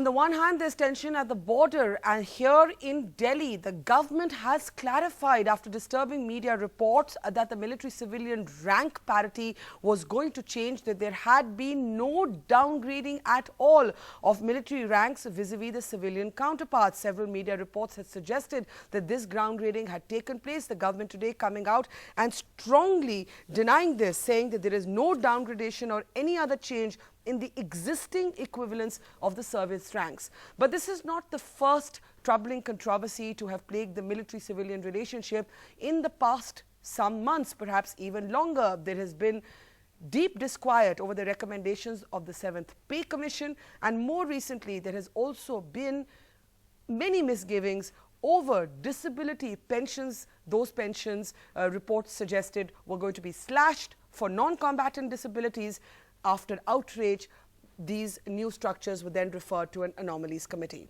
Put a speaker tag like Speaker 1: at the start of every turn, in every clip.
Speaker 1: On the one hand, there's tension at the border, and here in Delhi, the government has clarified after disturbing media reports that the military-civilian rank parity was going to change, that there had been no downgrading at all of military ranks vis-a-vis the civilian counterparts. Several media reports had suggested that this downgrading had taken place. The government today coming out and strongly denying this, saying that there is no downgradation or any other change in the existing equivalence of the service ranks. But this is not the first troubling controversy to have plagued the military-civilian relationship. In the past some months, perhaps even longer, there has been deep disquiet over the recommendations of the 7th Pay Commission, and more recently there has also been many misgivings over disability pensions. Those pensions, reports suggested, were going to be slashed for non-combatant disabilities. After outrage, these new structures were then referred to an anomalies committee.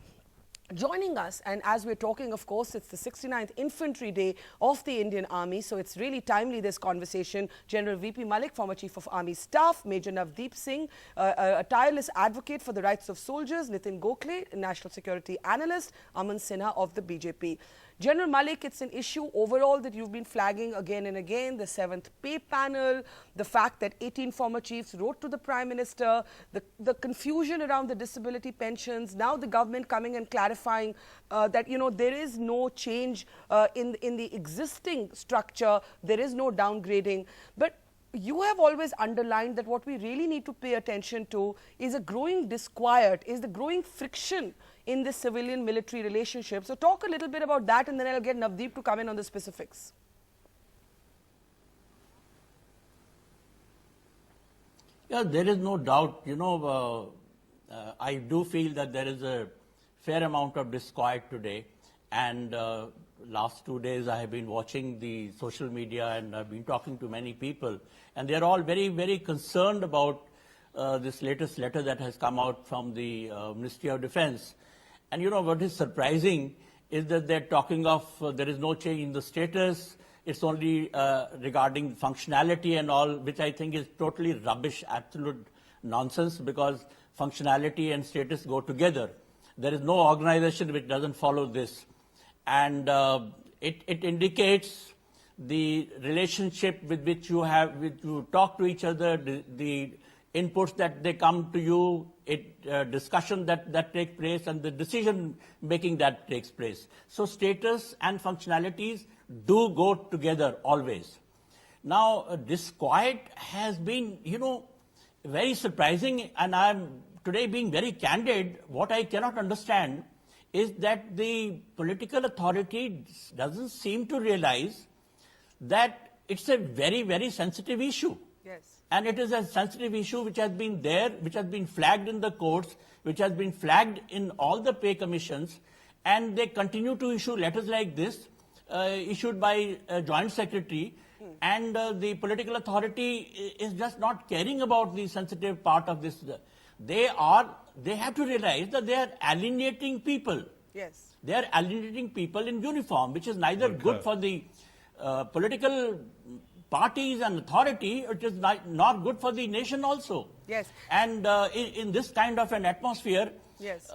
Speaker 1: Joining us, and as we're talking, of course, it's the 69th Infantry Day of the Indian Army, so it's really timely, this conversation. General V.P. Malik, former Chief of Army Staff; Major Navdeep Singh, a tireless advocate for the rights of soldiers; Nitin Gokhale, National Security Analyst; Aman Sinha of the BJP. General Malik, it's an issue overall that you've been flagging again and again, the 7th Pay Panel, the fact that 18 former chiefs wrote to the Prime Minister, the confusion around the disability pensions, now the government coming and clarifying that, you know, there is no change in the existing structure, there is no downgrading. But you have always underlined that what we really need to pay attention to is a growing disquiet, is the growing friction in the civilian-military relationship. So talk a little bit about that, and then I'll get Navdeep to come in on the specifics.
Speaker 2: Yeah, there is no doubt. You know, I do feel that there is a fair amount of disquiet today, and last 2 days I have been watching the social media and I've been talking to many people, and they're all very, very concerned about this latest letter that has come out from the Ministry of Defense. And you know what is surprising is that they're talking of there is no change in the status, it's only regarding functionality and all, which I think is totally rubbish, absolute nonsense, because functionality and status go together. There is no organization which doesn't follow this. And it indicates the relationship with which you have, which you talk to each other, the inputs that they come to you, discussion that takes place, and the decision making that takes place. So status and functionalities do go together always. Now, disquiet has been, you know, very surprising, and I'm today being very candid. What I cannot understand is that the political authority doesn't seem to realize that it's a very, very sensitive issue.
Speaker 1: Yes.
Speaker 2: And it is a sensitive issue which has been there, which has been flagged in the courts, which has been flagged in all the pay commissions, and they continue to issue letters like this, issued by a joint secretary, and the political authority is just not caring about the sensitive part of this. They have to realize that they are alienating people.
Speaker 1: Yes.
Speaker 2: They are alienating people in uniform, which is neither good for the political parties and authority, it is not good for the nation also.
Speaker 1: Yes.
Speaker 2: And in this kind of an atmosphere,
Speaker 1: yes,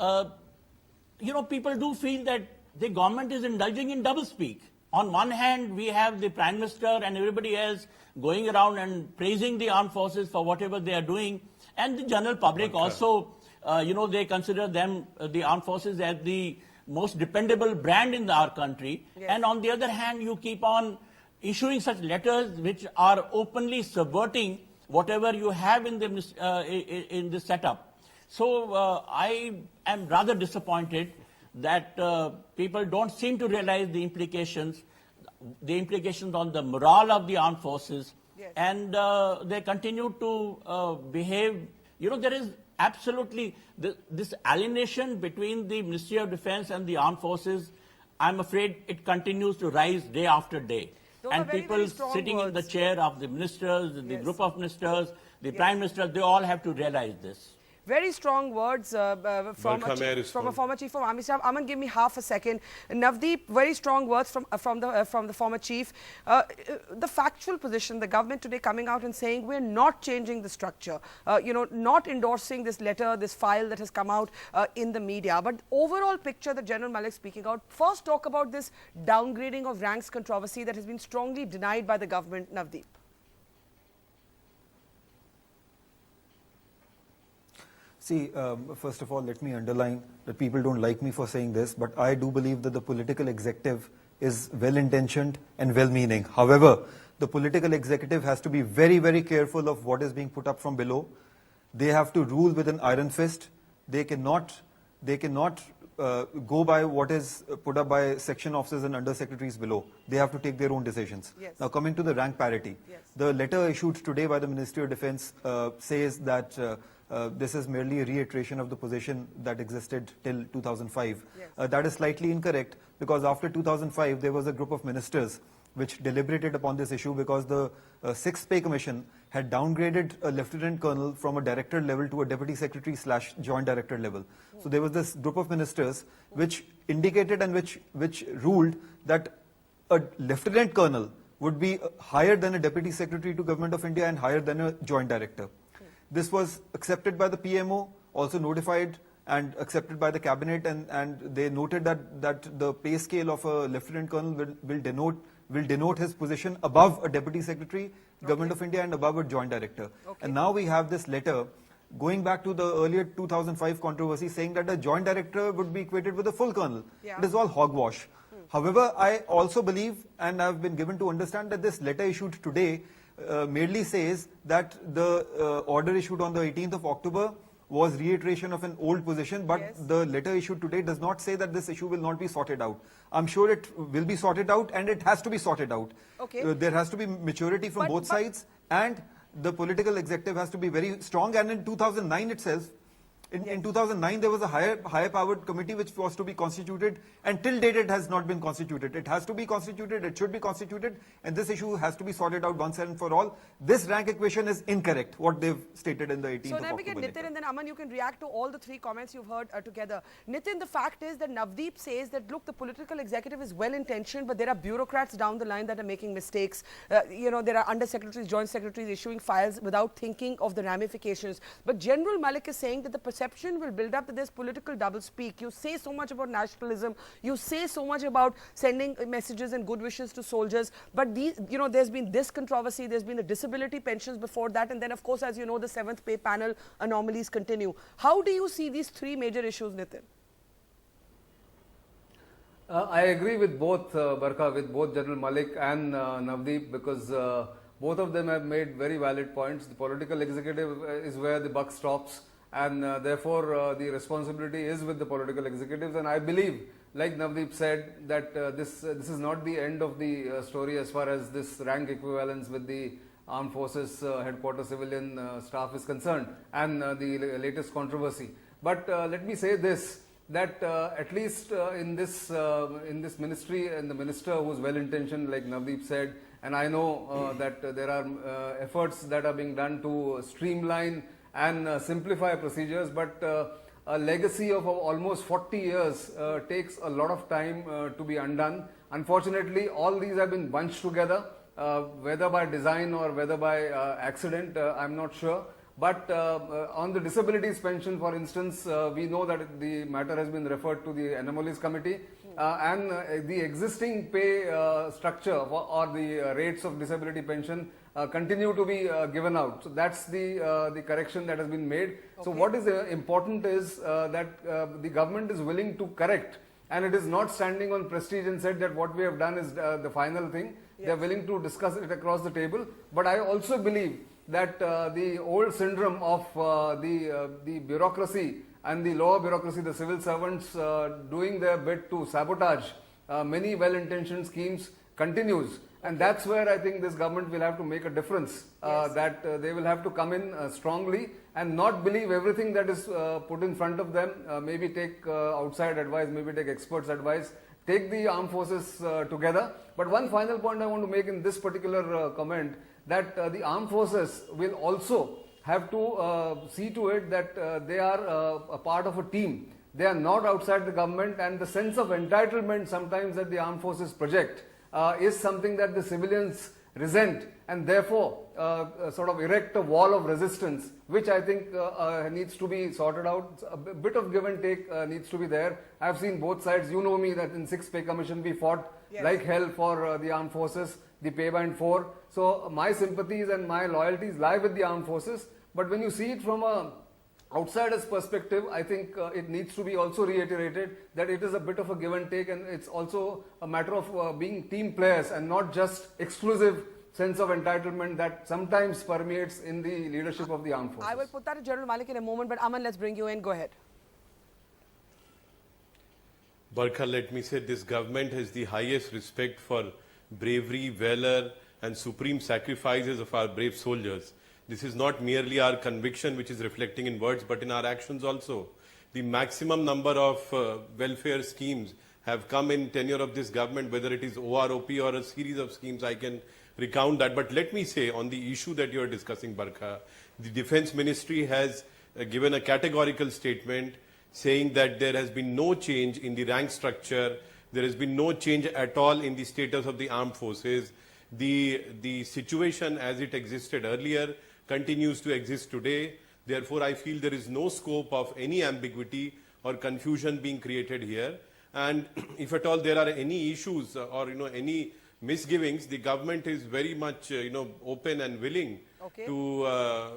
Speaker 2: you know, people do feel that the government is indulging in doublespeak. On one hand, we have the Prime Minister and everybody else going around and praising the armed forces for whatever they are doing, and the general public also, you know, they consider them, the armed forces, as the most dependable brand in our country. Yes. And on the other hand, you keep on issuing such letters which are openly subverting whatever you have in the setup. So I am rather disappointed that people don't seem to realize the implications on the morale of the armed forces. Yes. And they continue to behave. You know, there is absolutely this alienation between the Ministry of Defense and the armed forces. I'm afraid it continues to rise day after day.
Speaker 1: Those
Speaker 2: and
Speaker 1: very,
Speaker 2: people
Speaker 1: very
Speaker 2: sitting
Speaker 1: words
Speaker 2: in the chair of the ministers, the
Speaker 1: yes,
Speaker 2: group of ministers, the
Speaker 1: yes,
Speaker 2: Prime Minister, they all have to realize this.
Speaker 1: Very strong words from a former chief of army staff. Aman, give me half a second. Navdeep, very strong words from the former chief. The factual position, the government today coming out and saying we're not changing the structure, not endorsing this letter, this file that has come out in the media. But overall picture that General Malik speaking out, first talk about this downgrading of ranks controversy that has been strongly denied by the government. Navdeep.
Speaker 3: See, first of all, let me underline that people don't like me for saying this, but I do believe that the political executive is well-intentioned and well-meaning. However, the political executive has to be very, very careful of what is being put up from below. They have to rule with an iron fist. They cannot go by what is put up by section officers and undersecretaries below. They have to take their own decisions.
Speaker 1: Yes.
Speaker 3: Now, coming to the rank parity, the letter issued today by the Ministry of Defence says that this is merely a reiteration of the position that existed till 2005.
Speaker 1: Yes.
Speaker 3: That is slightly incorrect, because after 2005 there was a group of ministers which deliberated upon this issue, because the 6th Pay Commission had downgraded a lieutenant colonel from a director level to a deputy secretary / joint director level. So there was this group of ministers which indicated and which ruled that a lieutenant colonel would be higher than a deputy secretary to Government of India and higher than a joint director. This was accepted by the PMO, also notified and accepted by the cabinet, and they noted that the pay scale of a lieutenant colonel will denote his position above a deputy secretary, Government of India, and above a joint director. And now we have this letter going back to the earlier 2005 controversy saying that a joint director would be equated with a full colonel. It is all hogwash. However, I also believe, and I've been given to understand, that this letter issued today merely says that the order issued on the 18th of October was reiteration of an old position, but the letter issued today does not say that this issue will not be sorted out. I'm sure it will be sorted out, and it has to be sorted out. There has to be maturity from both sides, and the political executive has to be very strong. And in 2009 itself, in 2009 there was a higher powered committee which was to be constituted, and till date it has not been constituted. It has to be constituted, it should be constituted, and this issue has to be sorted out once and for all. This rank equation is incorrect, what they've stated in the 18th of October.
Speaker 1: So let me get Nitin, and then Aman, you can react to all the three comments you've heard together. Nitin, the fact is that Navdeep says that, look, the political executive is well-intentioned, but there are bureaucrats down the line that are making mistakes. There are undersecretaries, joint secretaries issuing files without thinking of the ramifications. But General Malik is saying that the perception will build up that there's political doublespeak. You say so much about nationalism, you say so much about sending messages and good wishes to soldiers, but these, there's been this controversy, there's been the disability pensions before that, and then of course, as you know, the 7th pay panel anomalies continue. How do you see these three major issues, Nitin?
Speaker 4: I agree with both, Barkha, with both General Malik and Navdeep, because both of them have made very valid points. The political executive is where the buck stops, and therefore the responsibility is with the political executives. And I believe, like Navdeep said, that this is not the end of the story as far as this rank equivalence with the Armed Forces Headquarters Civilian Staff is concerned, and the latest controversy. But let me say this, that at least in this ministry, and the minister who is well-intentioned, like Navdeep said, and I know that there are efforts that are being done to streamline and simplify procedures, but a legacy of almost 40 years takes a lot of time to be undone. Unfortunately, all these have been bunched together, whether by design or whether by accident, I'm not sure. But on the disabilities pension, for instance, we know that the matter has been referred to the anomalies committee, and the existing pay structure or the rates of disability pension continue to be given out. So that's the correction that has been made. So what is important is that the government is willing to correct, and it is not standing on prestige and said that what we have done is the final thing. They are willing to discuss it across the table. But I also believe that the old syndrome of the bureaucracy and the lower bureaucracy, the civil servants doing their bit to sabotage many well-intentioned schemes continues. And that's where I think this government will have to make a difference, that they will have to come in strongly and not believe everything that is put in front of them, maybe take outside advice, maybe take experts' advice, take the armed forces together. But one final point I want to make in this particular comment, that the armed forces will also have to see to it that they are a part of a team. They are not outside the government, and the sense of entitlement sometimes that the armed forces project is something that the civilians resent, and therefore sort of erect a wall of resistance, which I think needs to be sorted out. A bit of give and take needs to be there. I've seen both sides. You know me that in 6th Pay Commission we fought like hell for the armed forces, the pay band 4. So my sympathies and my loyalties lie with the armed forces. But when you see it from a outsider's perspective, I think it needs to be also reiterated that it is a bit of a give and take, and it's also a matter of being team players and not just exclusive sense of entitlement that sometimes permeates in the leadership of the armed forces.
Speaker 1: I will put that to General Malik in a moment, but Aman, let's bring you in. Go ahead.
Speaker 5: Barkha, let me say this government has the highest respect for bravery, valor and supreme sacrifices of our brave soldiers. This is not merely our conviction which is reflecting in words, but in our actions also. The maximum number of welfare schemes have come in tenure of this government, whether it is OROP or a series of schemes, I can recount that. But let me say on the issue that you are discussing, Barkha, the Defence Ministry has given a categorical statement saying that there has been no change in the rank structure, there has been no change at all in the status of the armed forces. The situation as it existed earlier continues to exist today. Therefore, I feel there is no scope of any ambiguity or confusion being created here. And if at all there are any issues or any misgivings, the government is very much open and willing to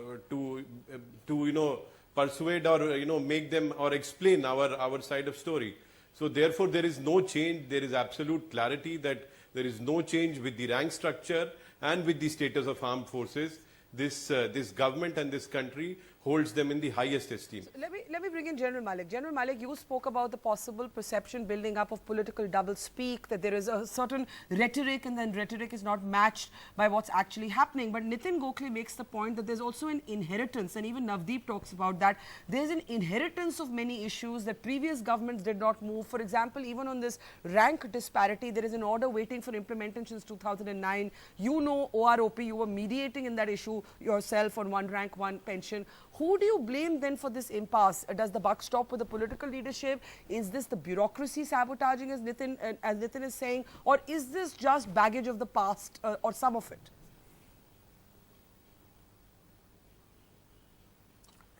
Speaker 5: persuade or make them or explain our side of story. So therefore, there is no change. There is absolute clarity that there is no change with the rank structure and with the status of armed forces. This government and this country holds them in the highest esteem.
Speaker 1: So let me bring in General Malik. General Malik, you spoke about the possible perception building up of political double-speak, that there is a certain rhetoric and then rhetoric is not matched by what's actually happening. But Nitin Gokhale makes the point that there's also an inheritance, and even Navdeep talks about that. There's an inheritance of many issues that previous governments did not move. For example, even on this rank disparity, there is an order waiting for implementation since 2009. You know OROP, you were mediating in that issue yourself on one rank, one pension. Who do you blame then for this impasse? Does the buck stop with the political leadership? Is this the bureaucracy sabotaging, as Nitin is saying? Or is this just baggage of the past or some of it?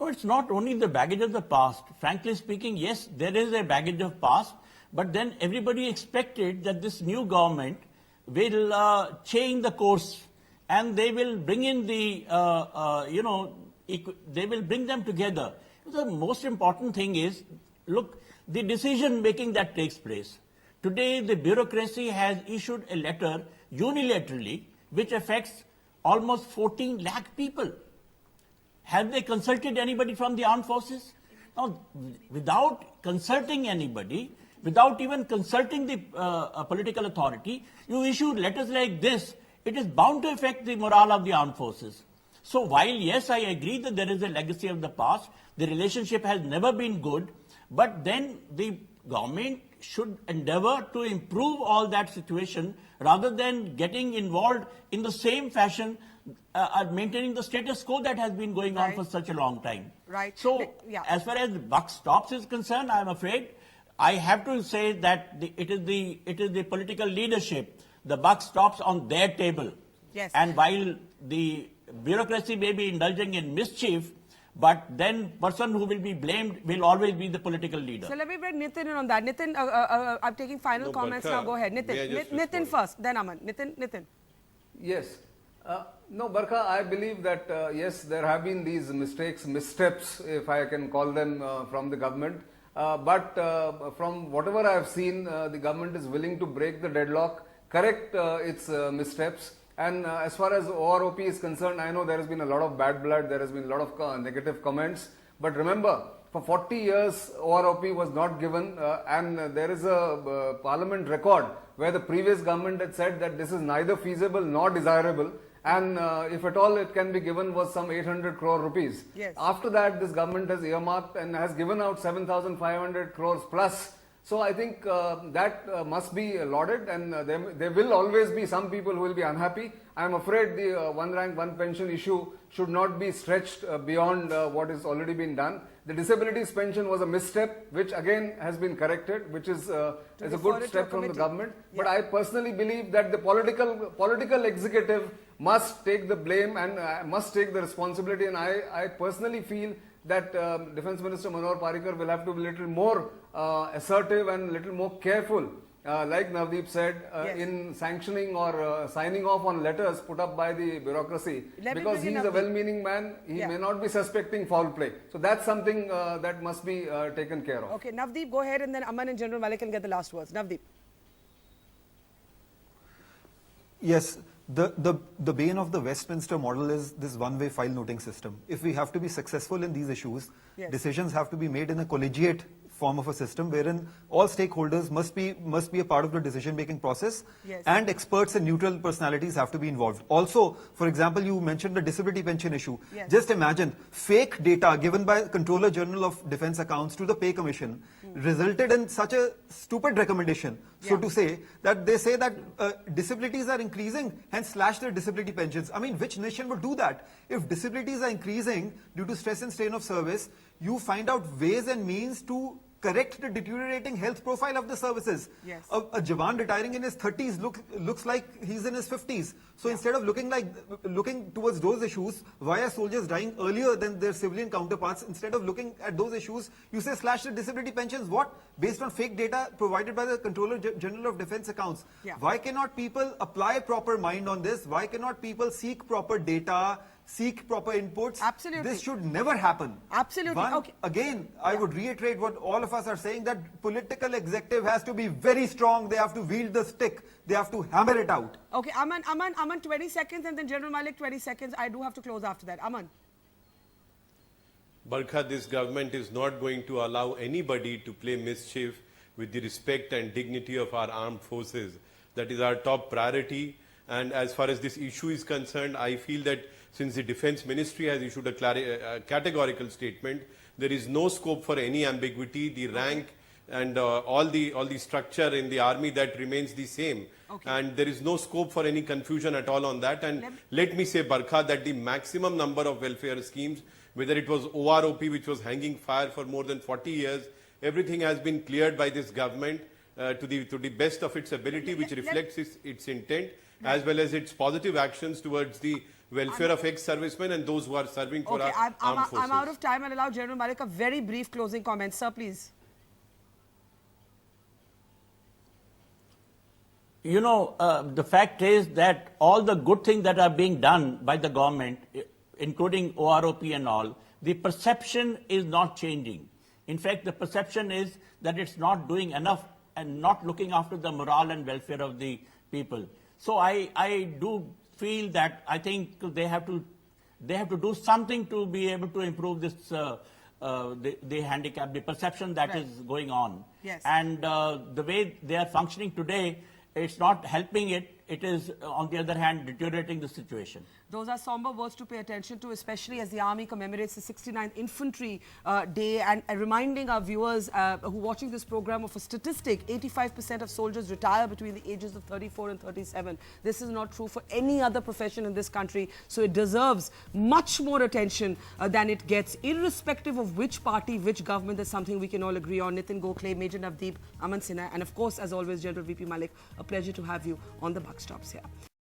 Speaker 2: No, it's not only the baggage of the past. Frankly speaking, yes, there is a baggage of past, but then everybody expected that this new government will change the course and they will bring in the, they will bring them together. The most important thing is, look, the decision making that takes place. Today, the bureaucracy has issued a letter unilaterally which affects almost 14 lakh people. Have they consulted anybody from the armed forces? Now, without consulting anybody, without even consulting the political authority, you issue letters like this, it is bound to affect the morale of the armed forces. So while, yes, I agree that there is a legacy of the past, the relationship has never been good, but then the government should endeavor to improve all that situation rather than getting involved in the same fashion, maintaining the status quo that has been going on for such a long time.
Speaker 1: Right.
Speaker 2: So as far as the buck stops is concerned, I am afraid I have to say that it is the political leadership. The buck stops on their table.
Speaker 1: Yes.
Speaker 2: And while the bureaucracy may be indulging in mischief, but then person who will be blamed will always be the political leader.
Speaker 1: So let me bring Nitin in on that. Nitin, I'm taking final comments now. Go ahead. Nitin first, then Aman. Nitin.
Speaker 4: Yes. No, Barkha, I believe that, yes, there have been these mistakes, missteps, if I can call them, from the government. But from whatever I have seen, the government is willing to break the deadlock, correct its missteps. And as far as OROP is concerned, I know there has been a lot of bad blood, there has been a lot of negative comments. But remember, for 40 years, OROP was not given, and there is a parliament record where the previous government had said that this is neither feasible nor desirable. And if at all it can be given was some 800 crore rupees.
Speaker 1: Yes.
Speaker 4: After that, this government has earmarked and has given out 7,500 crores plus So I think that must be lauded, and there will always be some people who will be unhappy. I am afraid the one rank, one pension issue should not be stretched beyond what is already been done. The disabilities pension was a misstep, which again has been corrected, which is a good step from the government. Yeah. But I personally believe that the political executive must take the blame and must take the responsibility, and I personally feel that Defence Minister Manohar Parrikar will have to be a little more assertive and a little more careful, like Navdeep said, yes, in sanctioning or signing off on letters put up by the bureaucracy, because he is a well-meaning man. He may not be suspecting foul play. So that's something that must be taken care of.
Speaker 1: Okay, Navdeep, go ahead, and then Aman and General Malik can get the last words. Navdeep.
Speaker 3: Yes. The bane of the Westminster model is this one-way file noting system. If we have to be successful in these issues, yes, decisions have to be made in a collegiate form of a system wherein all stakeholders must be a part of the decision-making process, yes, and experts and neutral personalities have to be involved. Also, for example, you mentioned the disability pension issue. Yes. Just imagine fake data given by Controller General of Defence Accounts to the Pay Commission resulted in such a stupid recommendation, so to say, that they say that disabilities are increasing, hence slash their disability pensions. I mean, which nation would do that? If disabilities are increasing due to stress and strain of service, you find out ways and means to correct the deteriorating health profile of the services. Yes. A Jawan retiring in his 30s looks like he's in his 50s. So instead of looking towards those issues, why are soldiers dying earlier than their civilian counterparts? Instead of looking at those issues, you say slash the disability pensions. What? Based on fake data provided by the Controller General of Defence Accounts. Yeah. Why cannot people apply proper mind on this? Why cannot people seek proper data, seek proper inputs?
Speaker 1: Absolutely.
Speaker 3: This should never happen.
Speaker 1: Absolutely. Okay.
Speaker 3: Again, I would reiterate what all of us are saying, that political executive has to be very strong. They have to wield the stick. They have to hammer it out.
Speaker 1: Okay, Aman, 20 seconds, and then General Malik, 20 seconds. I do have to close after that. Aman.
Speaker 5: Barkha, this government is not going to allow anybody to play mischief with the respect and dignity of our armed forces. That is our top priority. And as far as this issue is concerned, I feel that since the Defence Ministry has issued a categorical statement, there is no scope for any ambiguity. The rank and all the structure in the army, that remains the same. Okay. And there is no scope for any confusion at all on that. And let me say, Barkha, that the maximum number of welfare schemes, whether it was OROP, which was hanging fire for more than 40 years, everything has been cleared by this government to the best of its ability, which reflects its intent, as well as its positive actions towards the welfare of ex-servicemen and those who are serving for our armed forces.
Speaker 1: I'm out of time. I'll allow General Malik a very brief closing comment. Sir, please.
Speaker 2: You know, the fact is that all the good things that are being done by the government, including OROP and all, the perception is not changing. In fact, the perception is that it's not doing enough and not looking after the morale and welfare of the people. So I do feel that I think they have to do something to be able to improve this the handicap, the perception that is going on. Yes. And the way they are functioning today, it's not helping it. It is, on the other hand, deteriorating the situation.
Speaker 1: Those are somber words to pay attention to, especially as the Army commemorates the 69th Infantry Day, and reminding our viewers who are watching this program of a statistic: 85% of soldiers retire between the ages of 34 and 37. This is not true for any other profession in this country, so it deserves much more attention than it gets, irrespective of which party, which government. There's something we can all agree on. Nitin Gokhale, Major Navdeep, Aman Sinha, and of course, as always, General VP Malik. A pleasure to have you on the buck stops here.